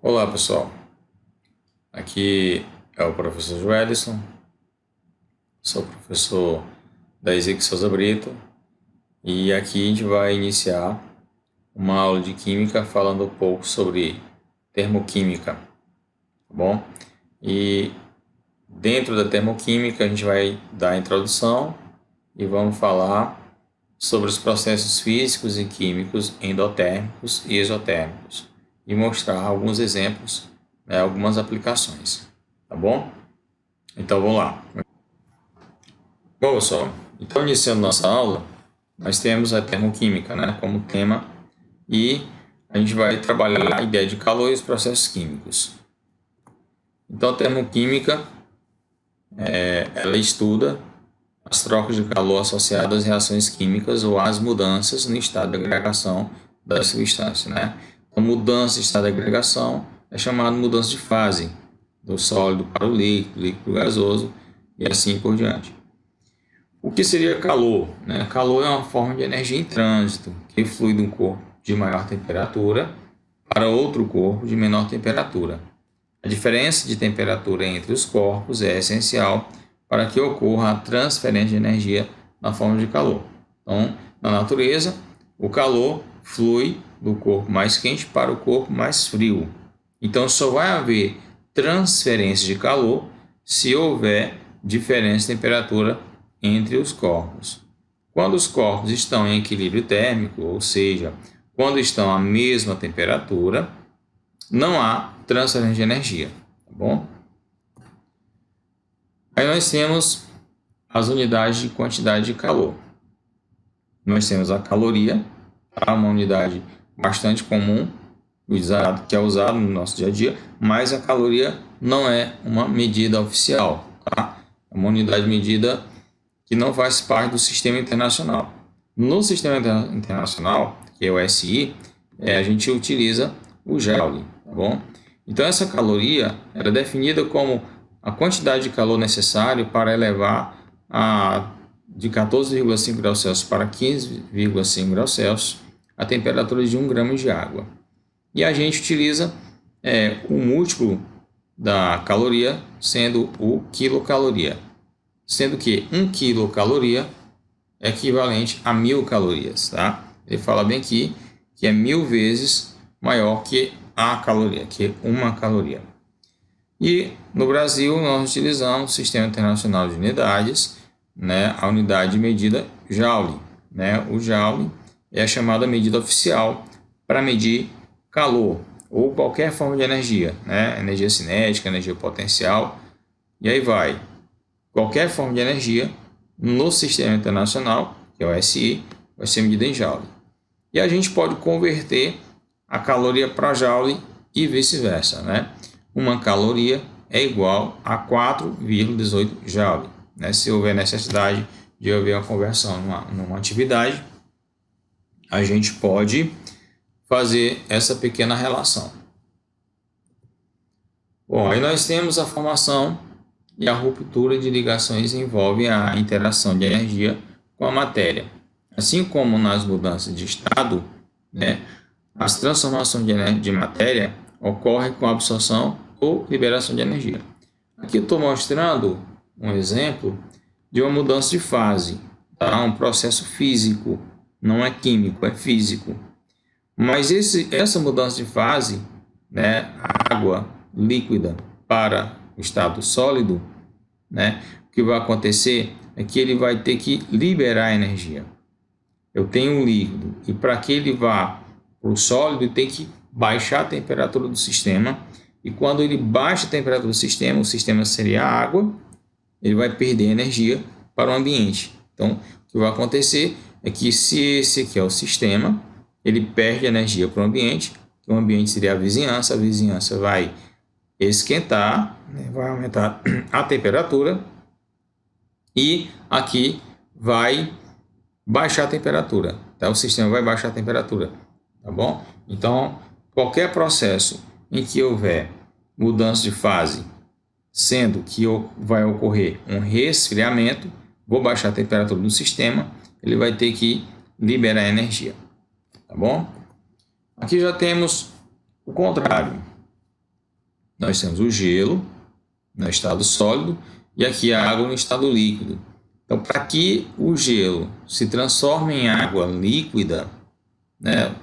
Olá pessoal, aqui é o professor Joelison, sou professor da Ezequiel Souza Brito e aqui a gente vai iniciar uma aula de Química falando um pouco sobre termoquímica, tá bom? E dentro da termoquímica a gente vai dar a introdução e vamos falar sobre os processos físicos e químicos endotérmicos e exotérmicos e mostrar alguns exemplos, algumas aplicações, tá bom? Então vamos lá. Bom pessoal, então iniciando nossa aula, nós temos a termoquímica, como tema e a gente vai trabalhar a ideia de calor e os processos químicos. Então a termoquímica, ela estuda as trocas de calor associadas às reações químicas ou às mudanças no estado de agregação das substâncias, Então, mudança de estado de agregação é chamada mudança de fase, do sólido para o líquido, líquido para o gasoso e assim por diante. O que seria calor? Calor é uma forma de energia em trânsito que flui de um corpo de maior temperatura para outro corpo de menor temperatura. A diferença de temperatura entre os corpos é essencial para que ocorra a transferência de energia na forma de calor. Então, na natureza, o calor flui do corpo mais quente para o corpo mais frio. Então, só vai haver transferência de calor se houver diferença de temperatura entre os corpos. Quando os corpos estão em equilíbrio térmico, ou seja, quando estão à mesma temperatura, não há transferência de energia, tá bom? Aí nós temos as unidades de quantidade de calor. Nós temos a caloria, uma unidade bastante comum, que é usada no nosso dia a dia, mas a caloria não é uma medida oficial, É uma unidade de medida que não faz parte do sistema internacional. No sistema internacional, que é o SI, a gente utiliza o Joule, tá bom? Então essa caloria era definida como a quantidade de calor necessário para elevar de 14,5 graus Celsius para 15,5 graus Celsius a temperatura de 1 grama de água. E a gente utiliza o múltiplo da caloria sendo o quilocaloria, sendo que 1 quilocaloria é equivalente a 1000 calorias, Ele fala bem aqui que é 1000 vezes maior que a caloria, que é 1 caloria. E no Brasil nós utilizamos o Sistema Internacional de Unidades, a unidade de medida Joule. O Joule é a chamada medida oficial para medir calor ou qualquer forma de energia, energia cinética, energia potencial, e aí vai. Qualquer forma de energia no Sistema Internacional, que é o SI, vai ser medida em Joule. E a gente pode converter a caloria para Joule e vice-versa, 1 caloria é igual a 4,18 Joule. Se houver necessidade de haver uma conversão numa atividade, a gente pode fazer essa pequena relação. Bom, aí nós temos a formação e a ruptura de ligações envolve a interação de energia com a matéria. Assim como nas mudanças de estado, as transformações de matéria ocorrem com a absorção ou liberação de energia. Aqui eu estou mostrando um exemplo de uma mudança de fase, um processo físico, não é químico, é físico. Mas essa mudança de fase, a água líquida para o estado sólido, o que vai acontecer é que ele vai ter que liberar energia. Eu tenho um líquido e para que ele vá para o sólido, tem que baixar a temperatura do sistema. E quando ele baixa a temperatura do sistema, o sistema seria a água, ele vai perder energia para o ambiente. Então, o que vai acontecer é que se esse aqui é o sistema, ele perde energia para o ambiente seria a vizinhança vai esquentar, vai aumentar a temperatura e aqui vai baixar a temperatura, O sistema vai baixar a temperatura, tá bom? Então, qualquer processo em que houver mudança de fase, sendo que vai ocorrer um resfriamento, vou baixar a temperatura do sistema, ele vai ter que liberar energia, tá bom? Aqui já temos o contrário. nós temos o gelo no estado sólido e aqui a água no estado líquido. Então, para que o gelo se transforme em água líquida, né,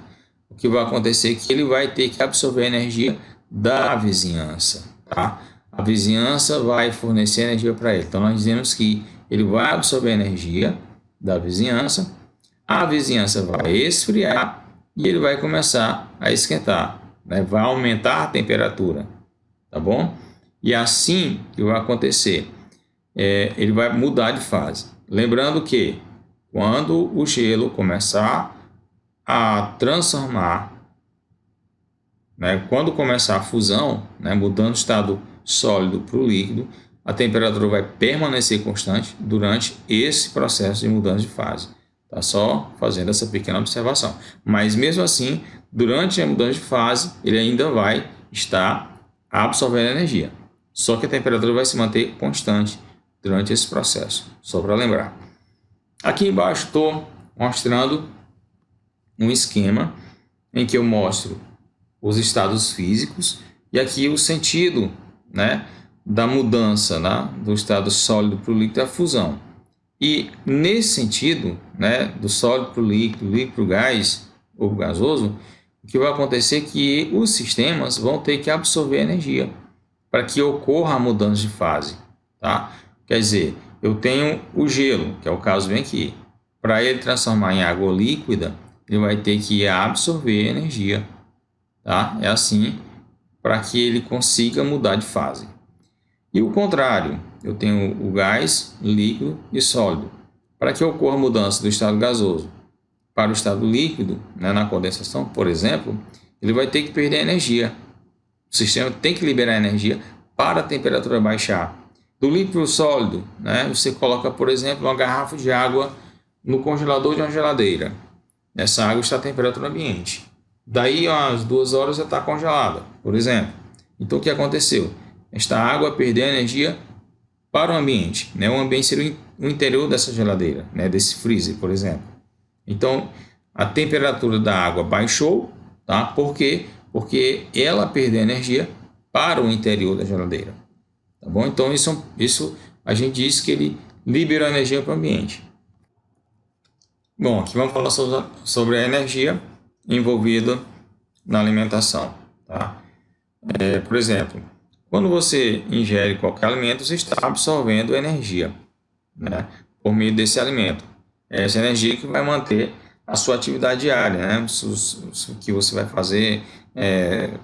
o que vai acontecer é que ele vai ter que absorver a energia da vizinhança. Tá? A vizinhança vai fornecer energia para ele. Então, nós dizemos que ele vai absorver a energia da vizinhança, a vizinhança vai esfriar e ele vai começar a esquentar, né? Vai aumentar a temperatura, tá bom? E assim que vai acontecer, ele vai mudar de fase. Lembrando que quando o gelo começar a transformar, né, quando começar a fusão, né, mudando o estado sólido para o líquido, a temperatura vai permanecer constante durante esse processo de mudança de fase. Tá só fazendo essa pequena observação. Mas mesmo assim, durante a mudança de fase, ele ainda vai estar absorvendo energia. Só que a temperatura vai se manter constante durante esse processo. Só para lembrar. Aqui embaixo estou mostrando um esquema em que eu mostro os estados físicos e aqui o sentido, né, da mudança, né, do estado sólido para o líquido é a fusão. E nesse sentido, né, do sólido para o líquido, líquido para o gás ou gasoso, o que vai acontecer é que os sistemas vão ter que absorver energia para que ocorra a mudança de fase. Tá? Quer dizer, eu tenho o gelo, que é o caso bem aqui. Para ele transformar em água líquida, ele vai ter que absorver energia. Tá? É assim para que ele consiga mudar de fase. E o contrário, eu tenho o gás, líquido e sólido. Para que ocorra a mudança do estado gasoso para o estado líquido, né, na condensação, por exemplo, ele vai ter que perder energia. O sistema tem que liberar energia para a temperatura baixar. Do líquido para o sólido, né, você coloca, por exemplo, uma garrafa de água no congelador de uma geladeira. Essa água está à temperatura ambiente. Daí, umas 2 horas já está congelada, por exemplo. Então, o que aconteceu? Esta água perdeu energia para o ambiente. Né? O ambiente seria o interior dessa geladeira, né? Desse freezer, por exemplo. Então, a temperatura da água baixou. Tá? Por quê? Porque ela perdeu energia para o interior da geladeira. Tá bom? Então, isso a gente diz que ele liberou energia para o ambiente. Bom, aqui vamos falar sobre a energia envolvida na alimentação. Tá? Por exemplo, quando você ingere qualquer alimento, você está absorvendo energia, né, por meio desse alimento. É essa energia que vai manter a sua atividade diária, né, o que você vai fazer,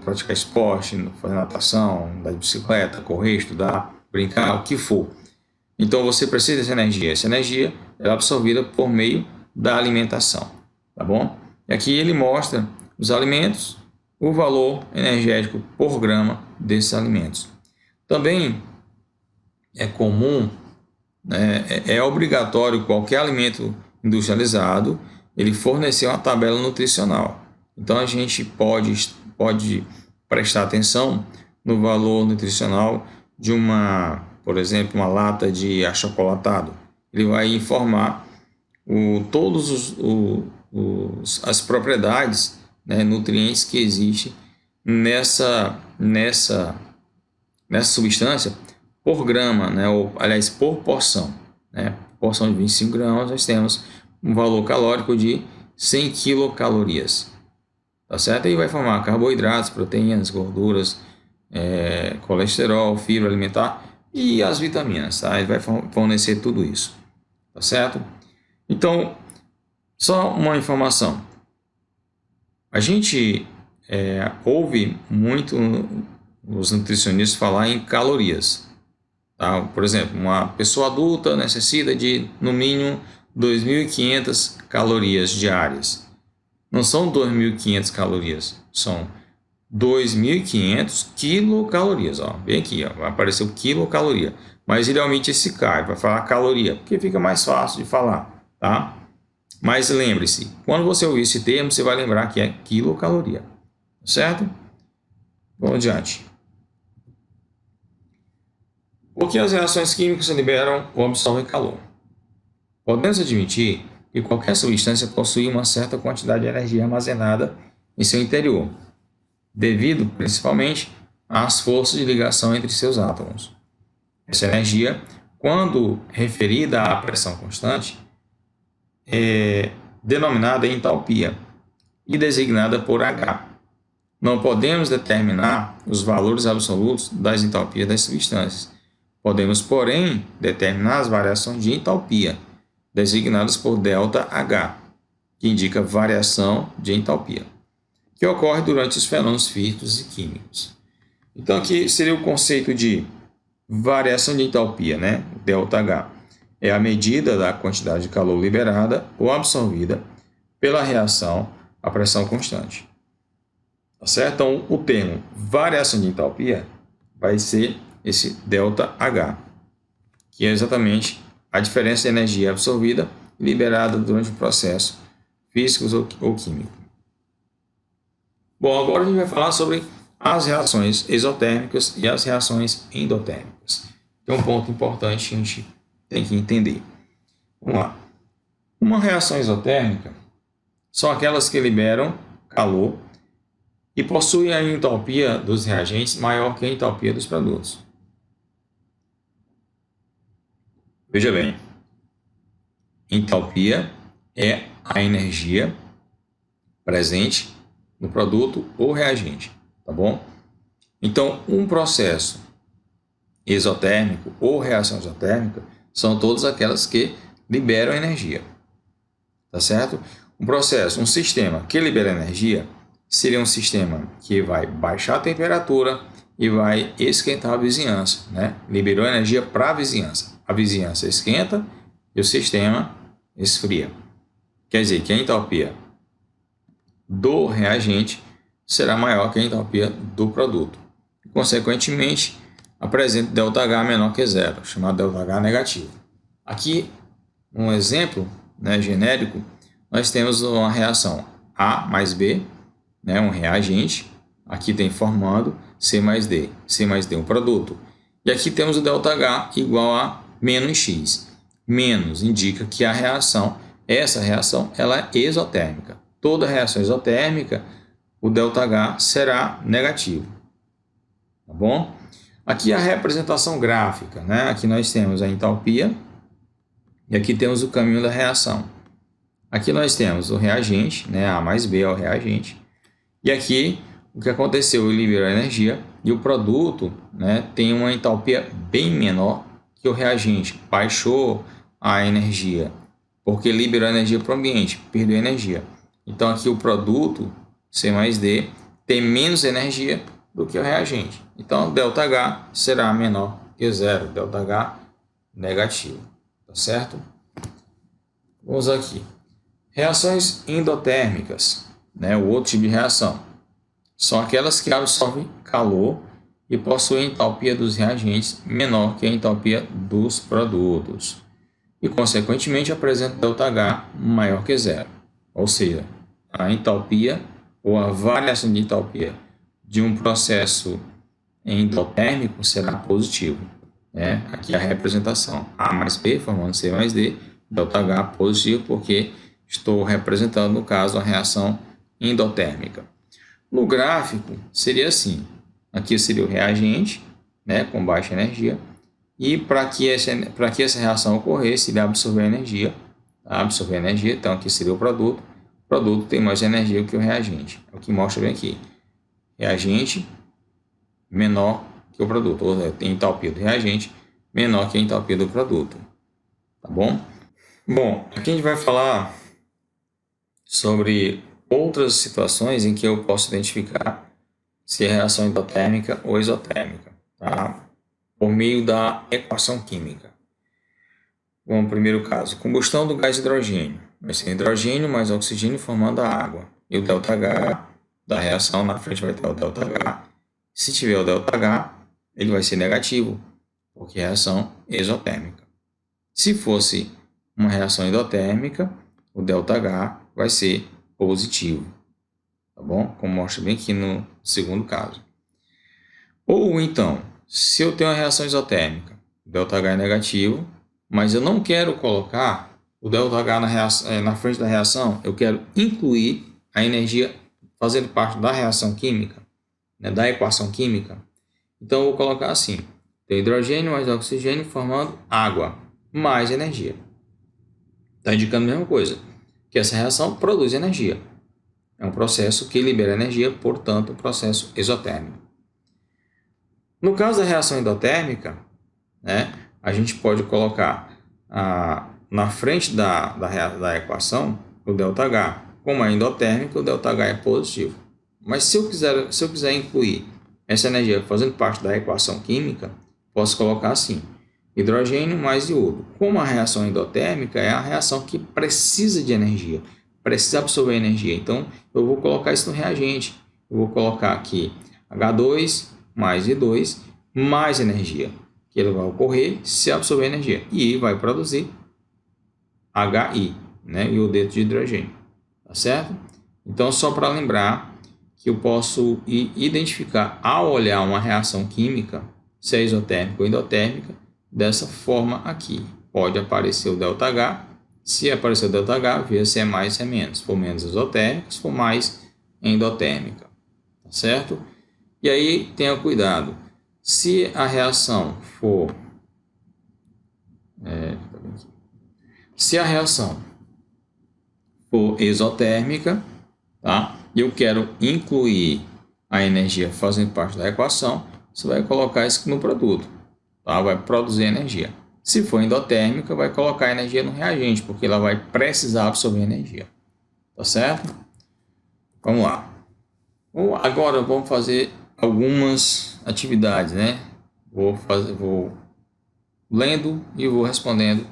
praticar esporte, fazer natação, andar de bicicleta, correr, estudar, brincar, o que for. Então você precisa dessa energia. Essa energia é absorvida por meio da alimentação, tá bom? E aqui ele mostra os alimentos, o valor energético por grama desses alimentos. Também é comum, né, é obrigatório qualquer alimento industrializado ele fornecer uma tabela nutricional. Então a gente pode prestar atenção no valor nutricional de por exemplo, uma lata de achocolatado. Ele vai informar todos as propriedades, né, nutrientes que existem nessa substância por grama, né, ou aliás por porção, né? Porção de 25 gramas nós temos um valor calórico de 100 quilocalorias, tá certo? E vai formar carboidratos, proteínas, gorduras, colesterol, fibra alimentar e as vitaminas, tá? Ele vai fornecer tudo isso, tá certo? Então, só uma informação. A gente ouve muito os nutricionistas falar em calorias. Tá? Por exemplo, uma pessoa adulta necessita de, no mínimo, 2.500 calorias diárias. Não são 2.500 calorias, são 2.500 quilocalorias. Ó. Bem aqui, ó, vai aparecer o quilocaloria. Mas geralmente esse cai, vai falar caloria, porque fica mais fácil de falar. Tá? Mas lembre-se, quando você ouvir esse termo, você vai lembrar que é quilocaloria. Certo? Vamos adiante. Por que as reações químicas liberam ou absorvem calor? Podemos admitir que qualquer substância possui uma certa quantidade de energia armazenada em seu interior, devido principalmente as forças de ligação entre seus átomos. Essa energia, quando referida à pressão constante, é denominada entalpia e designada por H. Não podemos determinar os valores absolutos das entalpias das substâncias. Podemos, porém, determinar as variações de entalpia, designadas por ΔH, que indica variação de entalpia, que ocorre durante os fenômenos físicos e químicos. Então, aqui seria o conceito de variação de entalpia, né? ΔH. É a medida da quantidade de calor liberada ou absorvida pela reação à pressão constante. Tá certo? Então, o termo variação de entalpia vai ser esse ΔH, que é exatamente a diferença de energia absorvida e liberada durante o processo físico ou químico. Bom, agora a gente vai falar sobre as reações exotérmicas e as reações endotérmicas. É um ponto importante que a gente tem que entender. Vamos lá. Uma reação exotérmica são aquelas que liberam calor e possuem a entalpia dos reagentes maior que a entalpia dos produtos. Veja bem, entalpia é a energia presente no produto ou reagente, tá bom? Então, um processo exotérmico ou reação exotérmica são todas aquelas que liberam energia, tá certo? Um sistema que libera energia seria um sistema que vai baixar a temperatura e vai esquentar a vizinhança, né? Liberou energia para a vizinhança esquenta e o sistema esfria. Quer dizer que a entalpia do reagente será maior que a entalpia do produto. Consequentemente, apresenta ΔH menor que zero, chamado ΔH negativo. Aqui, um exemplo, né, genérico, nós temos uma reação A mais B, né, um reagente, aqui tem formando C mais D um produto. E aqui temos o ΔH igual a menos X. Menos indica que essa reação ela é exotérmica. Toda reação exotérmica, o ΔH será negativo. Tá bom? Aqui a representação gráfica, né? Aqui nós temos a entalpia e aqui temos o caminho da reação. Aqui nós temos o reagente, né? A mais B é o reagente. E aqui o que aconteceu? Ele liberou energia e o produto, né, tem uma entalpia bem menor que o reagente. Baixou a energia porque liberou energia para o ambiente, perdeu energia. Então aqui o produto, C mais D, tem menos energia do que o reagente. Então ΔH será menor que zero, ΔH negativo, tá certo? Vamos aqui. Reações endotérmicas, né, o outro tipo de reação, são aquelas que absorvem calor e possuem entalpia dos reagentes menor que a entalpia dos produtos e, consequentemente, apresentam ΔH maior que zero. Ou seja, a entalpia ou a variação de entalpia de um processo endotérmico será positivo. Né? Aqui a representação A mais B formando C mais D, ΔH positivo porque estou representando, no caso, a reação endotérmica. No gráfico, seria assim. Aqui seria o reagente, né, com baixa energia. E para que essa reação ocorresse, ele absorver energia. Então aqui seria o produto. O produto tem mais energia que o reagente. É o que mostra bem aqui. Reagente menor que o produto. Ou tem entalpia do reagente menor que a entalpia do produto. Tá bom? Bom, aqui a gente vai falar sobre outras situações em que eu posso identificar se é reação endotérmica ou exotérmica, tá? Por meio da equação química. Bom, primeiro caso, combustão do gás hidrogênio. Vai ser hidrogênio mais oxigênio formando a água. E o ΔH da reação na frente vai ter o ΔH. Se tiver o ΔH, ele vai ser negativo, porque é reação exotérmica. Se fosse uma reação endotérmica, o ΔH vai ser positivo, tá bom? Como mostra bem aqui no segundo caso. Ou então, se eu tenho uma reação exotérmica, o ΔH é negativo, mas eu não quero colocar o ΔH na frente da reação, eu quero incluir a energia fazendo parte da reação química, né, da equação química, Então, eu vou colocar assim: tem hidrogênio mais oxigênio formando água, mais energia. Está indicando a mesma coisa, que essa reação produz energia. É um processo que libera energia, portanto, um processo exotérmico. No caso da reação endotérmica, né, a gente pode colocar na frente da equação o ΔH. Como é endotérmico, o ΔH é positivo. Mas se eu quiser incluir essa energia fazendo parte da equação química, posso colocar assim: hidrogênio mais iodo. Como a reação endotérmica é a reação que precisa de energia, precisa absorver energia. Então, eu vou colocar isso no reagente. Eu vou colocar aqui H2 mais I2 mais energia, que ele vai ocorrer se absorver energia. E vai produzir HI, né? Iodeto de hidrogênio. Tá certo? Então, só para lembrar que eu posso identificar, ao olhar uma reação química, se é exotérmica ou endotérmica, dessa forma aqui. Pode aparecer o ΔH. Se aparecer o ΔH, veja se é mais, se é menos. Se for menos exotérmica, se for mais endotérmica. Tá certo? E aí, tenha cuidado. Se a reação for... se a reação for exotérmica, tá? E eu quero incluir a energia fazendo parte da equação, você vai colocar isso no produto, tá? Vai produzir energia. Se for endotérmica, vai colocar energia no reagente, porque ela vai precisar absorver energia. Tá certo? Vamos lá. Agora vamos fazer algumas atividades, né? Vou lendo e vou respondendo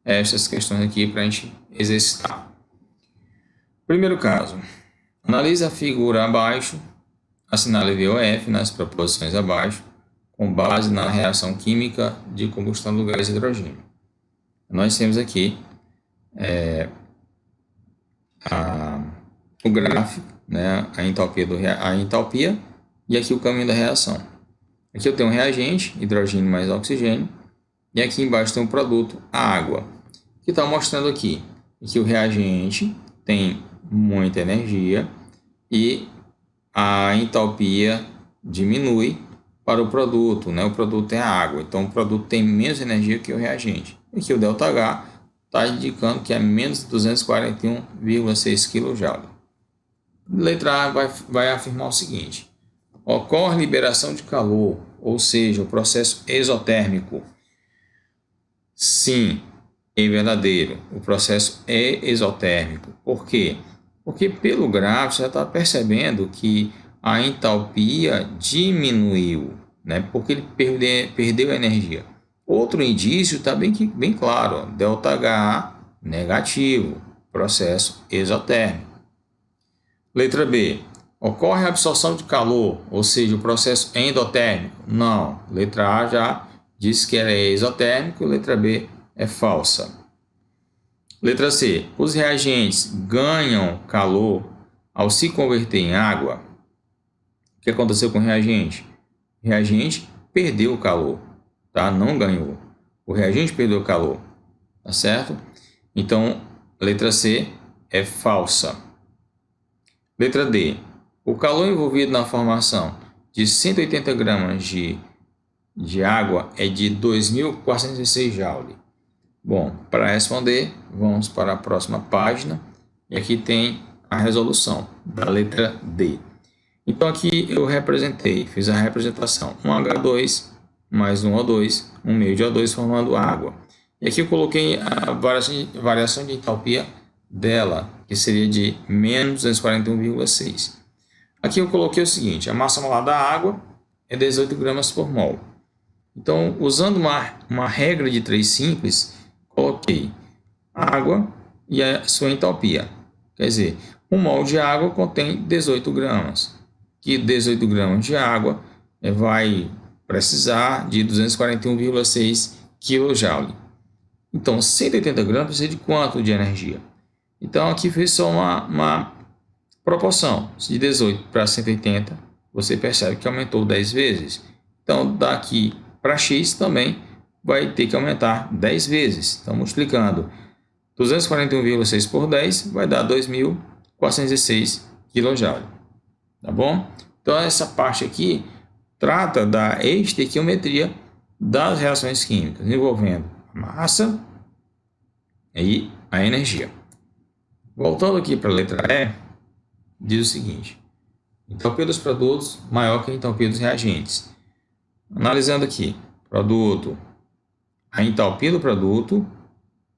essas questões aqui para a gente exercitar. Primeiro caso. Analise a figura abaixo, assinale VOF nas proposições abaixo, com base na reação química de combustão do gás hidrogênio. Nós temos aqui o gráfico, né, a entalpia e aqui o caminho da reação. Aqui eu tenho um reagente, hidrogênio mais oxigênio, e aqui embaixo tem um produto, a água, que está mostrando aqui que o reagente tem muita energia e a entalpia diminui para o produto, né? O produto é a água, então o produto tem menos energia que o reagente. Aqui o ΔH está indicando que é menos 241,6 kJ. Letra A vai afirmar o seguinte: ocorre liberação de calor, ou seja, o processo exotérmico. Sim, é verdadeiro, o processo é exotérmico. Por quê? Porque pelo gráfico você já está percebendo que a entalpia diminuiu, né? Porque ele perdeu energia. Outro indício está bem claro, ΔH negativo, processo exotérmico. Letra B, ocorre a absorção de calor, ou seja, o processo endotérmico? Não, letra A já diz que ela é exotérmico, letra B é falsa. Letra C, os reagentes ganham calor ao se converter em água? O que aconteceu com o reagente? O reagente perdeu o calor, tá? Não ganhou. O reagente perdeu o calor, tá certo? Então, letra C é falsa. Letra D, o calor envolvido na formação de 180 gramas de água é de 2.406 joules. Bom, para responder, vamos para a próxima página. E aqui tem a resolução da letra D. Então aqui eu fiz a representação. Um H2 mais um O2, um meio de O2 formando água. E aqui eu coloquei a variação de entalpia dela, que seria de menos 241,6. Aqui eu coloquei o seguinte: a massa molar da água é 18 gramas por mol. Então, usando uma regra de 3 simples, coloquei água e a sua entalpia. Quer dizer, 1 mol de água contém 18 gramas. Que 18 gramas de água vai precisar de 241,6 kJ. Então, 180 gramas precisa de quanto de energia? Então, aqui fez só uma proporção. De 18 para 180, você percebe que aumentou 10 vezes. Então, daqui para X também vai ter que aumentar 10 vezes. Então, multiplicando 241,6 por 10 vai dar 2.406 kJ. Tá bom? Então, essa parte aqui trata da estequiometria das reações químicas, envolvendo a massa e a energia. Voltando aqui para a letra E, diz o seguinte: entalpia dos produtos maior que a entalpia dos reagentes. Analisando aqui, produto, a entalpia do produto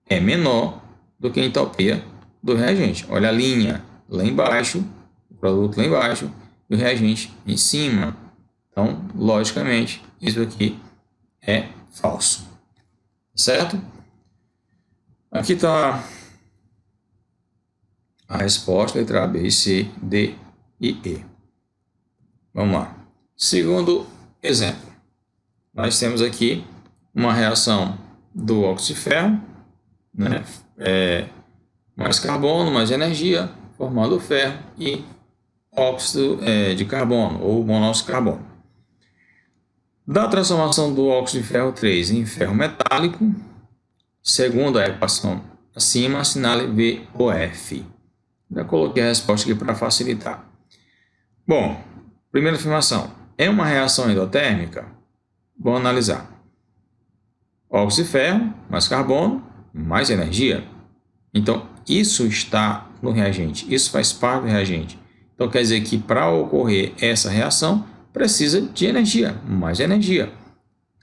é menor do que a entalpia do reagente. Olha a linha lá embaixo, o produto lá embaixo e o reagente em cima. Então, logicamente, isso aqui é falso. Certo? Aqui está a resposta, letra A, B, C, D e E. Vamos lá. Segundo exemplo, nós temos aqui uma reação do óxido de ferro, né? Mais carbono, mais energia, formando ferro e óxido de carbono ou monóxido de carbono. Da transformação do óxido de ferro 3 em ferro metálico, segundo a equação acima, assinale VOF. Já coloquei a resposta aqui para facilitar. Bom, primeira afirmação. É uma reação endotérmica? Vamos analisar. Óxido de ferro, mais carbono, mais energia. Então, isso está no reagente. Isso faz parte do reagente. Então, quer dizer que para ocorrer essa reação, precisa de energia, mais energia.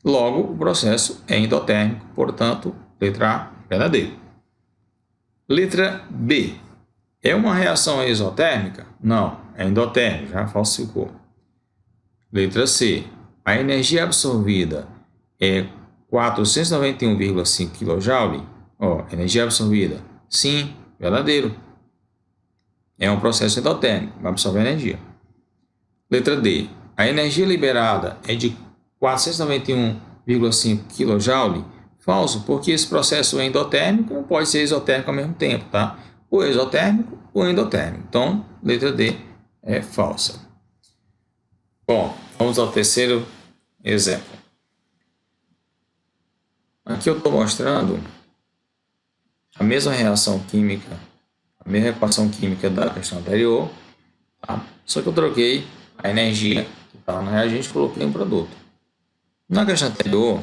Logo, o processo é endotérmico. Portanto, letra A, verdadeiro. Letra B. É uma reação exotérmica? Não, é endotérmica, já falsificou. Letra C. A energia absorvida é 491,5 kJ. Energia absorvida. Sim, verdadeiro. É um processo endotérmico, vai absorver energia. Letra D. A energia liberada é de 491,5 kJ. Falso, porque esse processo endotérmico não pode ser exotérmico ao mesmo tempo, tá? Ou exotérmico ou endotérmico. Então, letra D é falsa. Bom, vamos ao terceiro exemplo. Aqui eu estou mostrando a mesma reação química, a mesma equação química da questão anterior, tá? Só que eu troquei a energia que estava no reagente e coloquei no produto. Na questão anterior,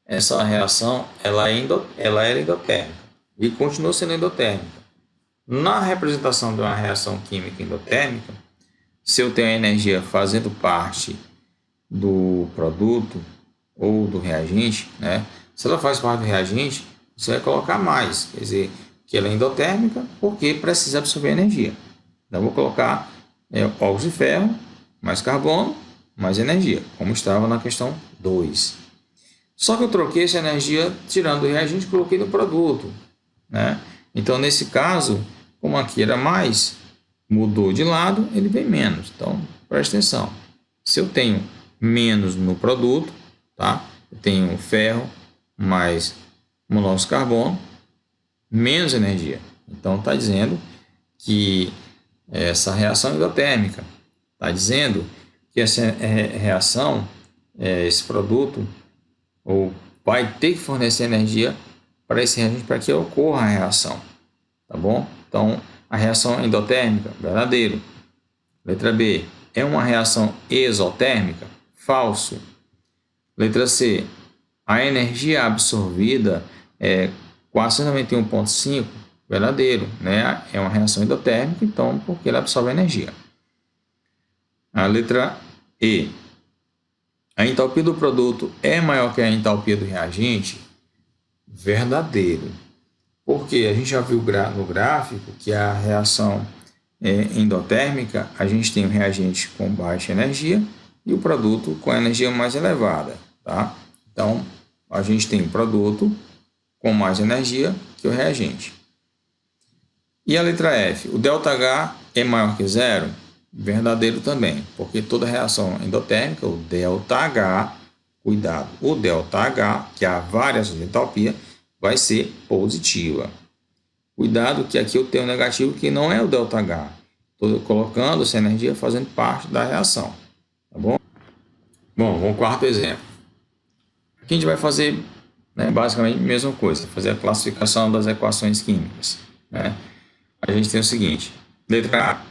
essa reação ela era endotérmica e continua sendo endotérmica. Na representação de uma reação química endotérmica, se eu tenho a energia fazendo parte do produto ou do reagente, né? Se ela faz parte do reagente, você vai colocar mais, quer dizer, que ela é endotérmica porque precisa absorver energia. Então, eu vou colocar óxido de ferro, mais carbono, mais energia, como estava na questão 2. Só que eu troquei essa energia tirando o reagente e coloquei no produto, né? Então, nesse caso, como aqui era mais, mudou de lado, ele vem menos. Então, preste atenção. Se eu tenho menos no produto, tá? Eu tenho ferro mais monóxido de carbono, menos energia. Então, está dizendo que essa reação é endotérmica. Está dizendo que essa reação, esse produto, ou vai ter que fornecer energia para esse reagente para que ocorra a reação. Tá bom? Então, a reação endotérmica, verdadeiro. Letra B. É uma reação exotérmica? Falso. Letra C. A energia absorvida é 491,5? Verdadeiro, né? É uma reação endotérmica, então, porque ela absorve energia. A letra E. A entalpia do produto é maior que a entalpia do reagente? Verdadeiro. Porque a gente já viu no gráfico que a reação endotérmica, a gente tem o reagente com baixa energia e o produto com a energia mais elevada, tá? Então, a gente tem o produto com mais energia que o reagente. E a letra F, o ΔH é maior que zero? Verdadeiro também, porque toda reação endotérmica, o ΔH, cuidado, o ΔH, que é a variação de entalpia, vai ser positiva. Cuidado que aqui eu tenho um negativo que não é o ΔH. Estou colocando essa energia fazendo parte da reação. Tá bom? Bom, vamos ao quarto exemplo. Aqui a gente vai fazer basicamente a mesma coisa, fazer a classificação das equações químicas. Né? A gente tem o seguinte, letra A.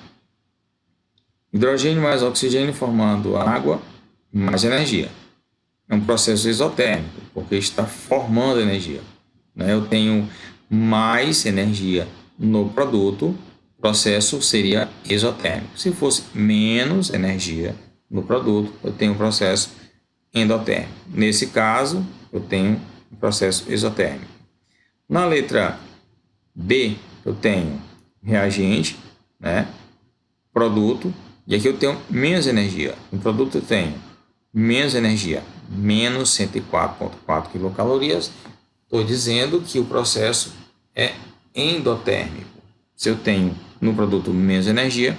Hidrogênio mais oxigênio formando água mais energia. É um processo exotérmico, porque está formando energia, né? Eu tenho mais energia no produto, o processo seria exotérmico. Se fosse menos energia no produto, eu tenho um processo endotérmico. Nesse caso, eu tenho um processo exotérmico. Na letra B, eu tenho reagente, né? Produto, e aqui eu tenho menos energia. No produto eu tenho menos energia, menos 104,4 quilocalorias. Estou dizendo que o processo é endotérmico. Se eu tenho no produto menos energia,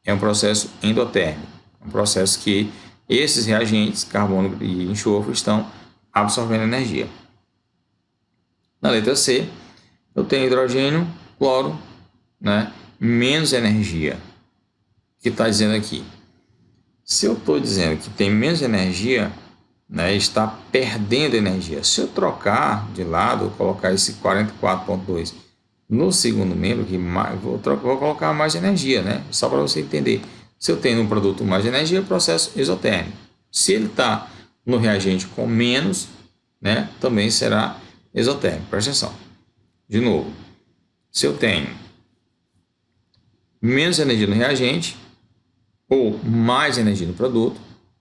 é um processo endotérmico. Um processo que esses reagentes, carbono e enxofre, estão absorvendo energia. Na letra C, eu tenho hidrogênio, cloro, né? Menos energia. O que está dizendo aqui? Se eu estou dizendo que tem menos energia, né, está perdendo energia. Se eu trocar de lado, colocar esse 44,2 no segundo membro, que vou colocar mais energia, né? Só para você entender. Se eu tenho no produto mais energia, processo exotérmico. Se ele está no reagente com menos, né, também será exotérmico. Presta atenção. De novo, se eu tenho menos energia no reagente ou mais energia no produto,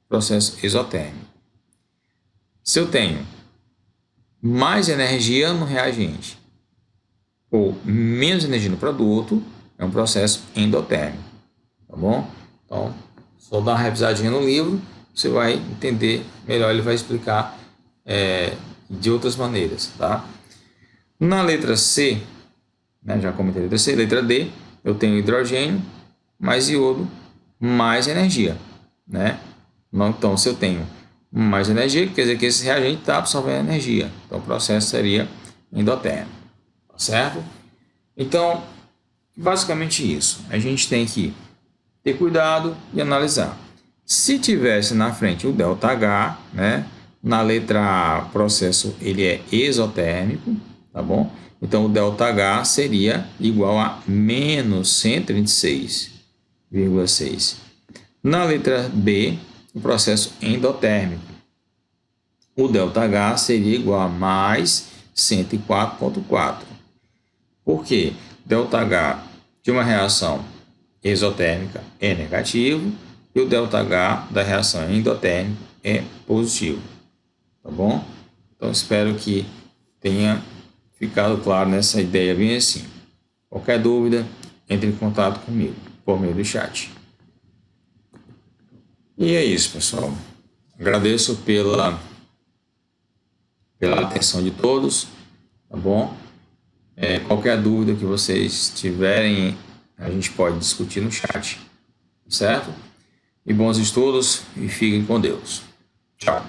processo exotérmico. Se eu tenho mais energia no reagente ou menos energia no produto, é um processo endotérmico, tá bom? Então, só dar uma revisadinha no livro, você vai entender melhor, ele vai explicar de outras maneiras, tá? Na letra C, né, já comentei a letra C, letra D, eu tenho hidrogênio mais iodo mais energia, né? Então, se eu tenho mais energia, quer dizer que esse reagente está absorvendo energia. Então, o processo seria endotérmico, tá certo? Então, basicamente isso. A gente tem que ter cuidado e analisar. Se tivesse na frente o ΔH, né? Na letra A, o processo ele é exotérmico, tá bom? Então, o ΔH seria igual a menos 126,6. Na letra B, o processo endotérmico. O ΔH seria igual a mais 104,4. Por quê? ΔH de uma reação exotérmica é negativo e o ΔH da reação endotérmica é positivo. Tá bom? Então, espero que tenha ficado claro nessa ideia bem assim. Qualquer dúvida, entre em contato comigo por meio do chat. E é isso, pessoal. Agradeço pela atenção de todos, tá bom? Qualquer dúvida que vocês tiverem, a gente pode discutir no chat, certo? E bons estudos e fiquem com Deus. Tchau.